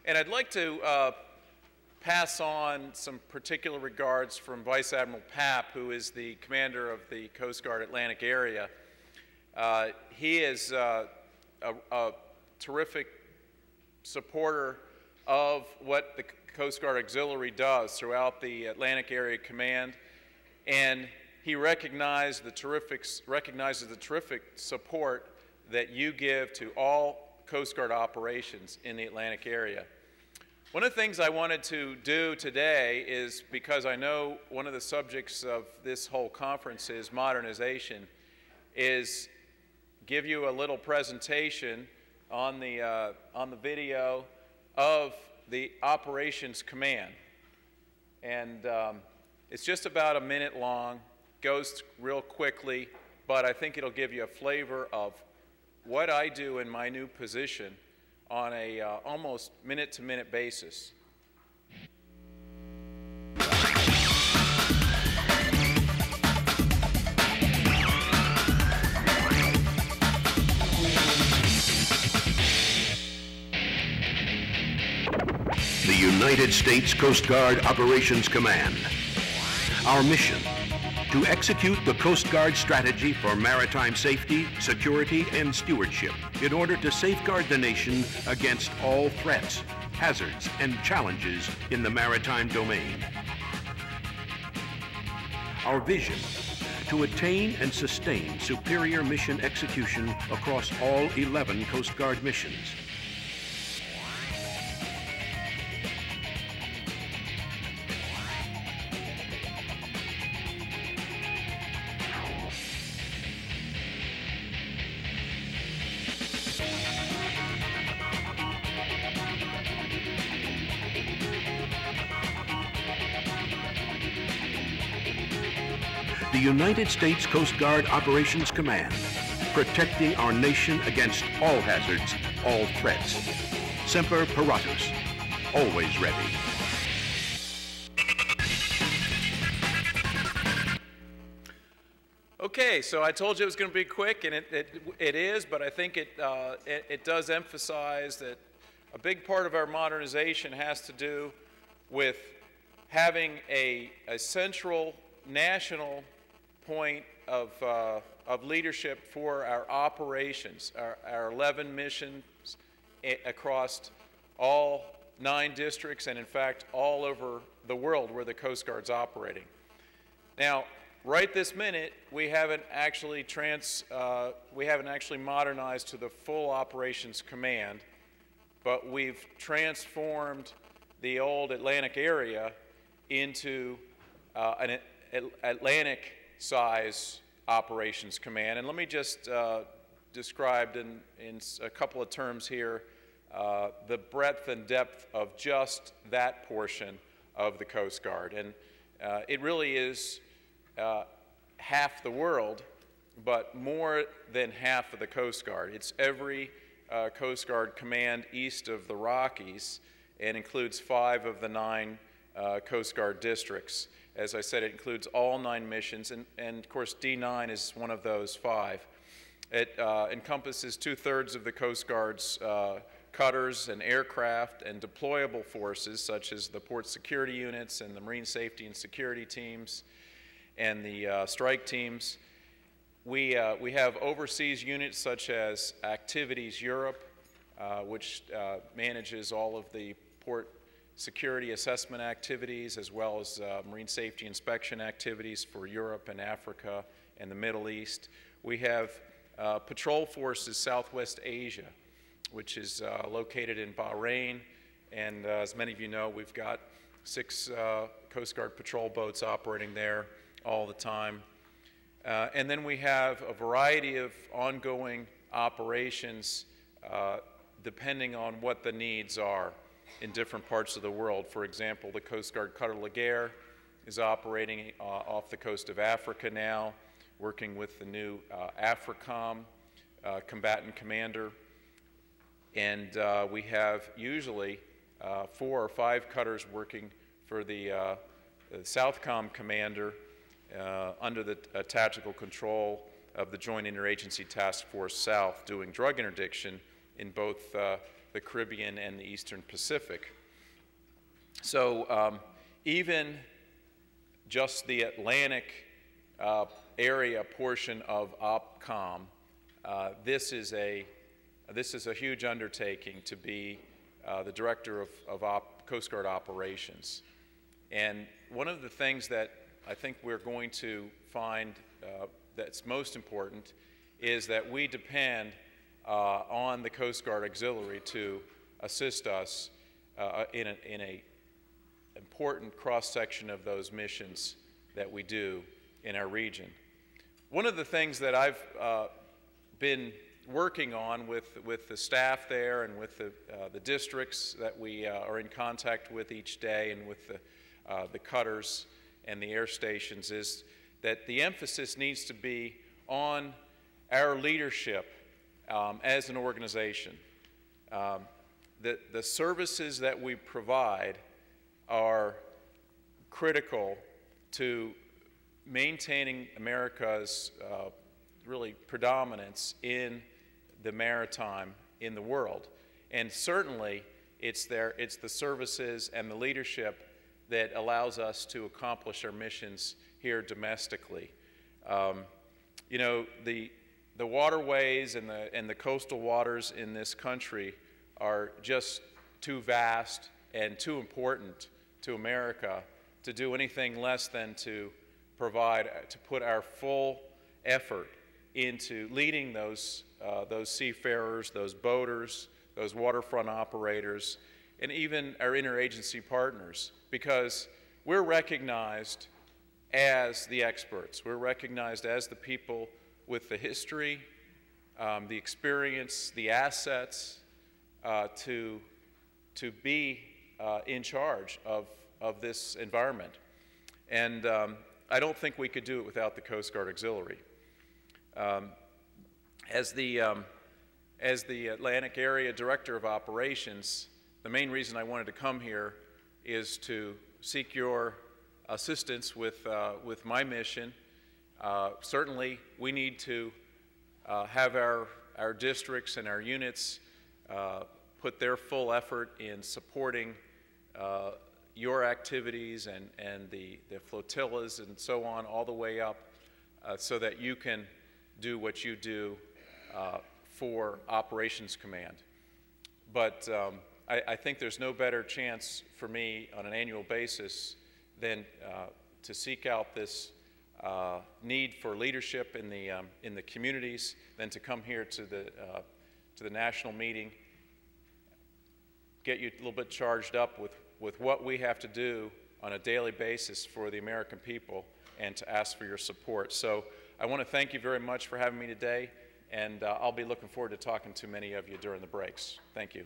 And I'd like to pass on some particular regards from Vice Admiral Papp, who is the commander of the Coast Guard Atlantic area. He is a terrific supporter of what the Coast Guard Auxiliary does throughout the Atlantic Area Command, and he recognizes the terrific support that you give to all Coast Guard operations in the Atlantic area. One of the things I wanted to do today is, because I know one of the subjects of this whole conference is modernization, is give you a little presentation on the video of the Operations Command. And it's just about a minute long, goes real quickly, but I think it'll give you a flavor of what I do in my new position on a almost minute-to-minute basis. The United States Coast Guard Operations Command. Our mission: to execute the Coast Guard strategy for maritime safety, security, and stewardship in order to safeguard the nation against all threats, hazards, and challenges in the maritime domain. Our vision: to attain and sustain superior mission execution across all 11 Coast Guard missions. The United States Coast Guard Operations Command, protecting our nation against all hazards, all threats. Semper Paratus, always ready. Okay, so I told you it was going to be quick, and it is, but I think it does emphasize that a big part of our modernization has to do with having a central national point of leadership for our operations, our 11 missions across all 9 districts, and in fact all over the world where the Coast Guard's operating. Now, right this minute, we haven't actually modernized to the full Operations Command, but we've transformed the old Atlantic area into an Atlantic-size Operations Command. And let me just describe in a couple of terms here the breadth and depth of just that portion of the Coast Guard. And it really is half the world, but more than half of the Coast Guard. It's every Coast Guard command east of the Rockies, and includes 5 of the 9 Coast Guard districts. As I said, it includes all 9 missions, and of course D9 is one of those 5. It encompasses 2/3 of the Coast Guard's cutters and aircraft and deployable forces, such as the port security units and the marine safety and security teams and the strike teams. We have overseas units such as Activities Europe, which manages all of the port security assessment activities, as well as marine safety inspection activities for Europe and Africa and the Middle East. We have Patrol Forces Southwest Asia, which is located in Bahrain, and as many of you know, we've got 6 Coast Guard patrol boats operating there all the time. And then we have a variety of ongoing operations depending on what the needs are in different parts of the world. For example, the Coast Guard Cutter Laguerre is operating off the coast of Africa now, working with the new AFRICOM combatant commander. And we have usually 4 or 5 cutters working for the Southcom commander under the tactical control of the Joint Interagency Task Force South, doing drug interdiction in both the Caribbean and the Eastern Pacific. So even just the Atlantic area portion of OPCOM, this is a huge undertaking to be the director of Coast Guard operations. And one of the things that I think we're going to find that's most important is that we depend on the Coast Guard Auxiliary to assist us in a important cross-section of those missions that we do in our region. One of the things that I've been working on with the staff there and with the districts that we are in contact with each day, and with the cutters and the air stations, is that the emphasis needs to be on our leadership as an organization. The services that we provide are critical to maintaining America's really predominance in the maritime in the world. And certainly it's the services and the leadership that allows us to accomplish our missions here domestically. You know, the waterways and the coastal waters in this country are just too vast and too important to America to do anything less than to put our full effort into leading those seafarers, those boaters, those waterfront operators, and even our interagency partners, because we're recognized as the experts. We're recognized as the people with the history, the experience, the assets to be in charge of this environment. And I don't think we could do it without the Coast Guard Auxiliary. As the Atlantic Area Director of Operations, the main reason I wanted to come here is to seek your assistance with my mission. Certainly, we need to have our districts and our units put their full effort in supporting your activities and the flotillas and so on, all the way up, so that you can do what you do for Operations Command. But I think there's no better chance for me on an annual basis than to seek out this need for leadership in the communities, than to come here to the national meeting, get you a little bit charged up with what we have to do on a daily basis for the American people, and to ask for your support. So I want to thank you very much for having me today, and I'll be looking forward to talking to many of you during the breaks. Thank you.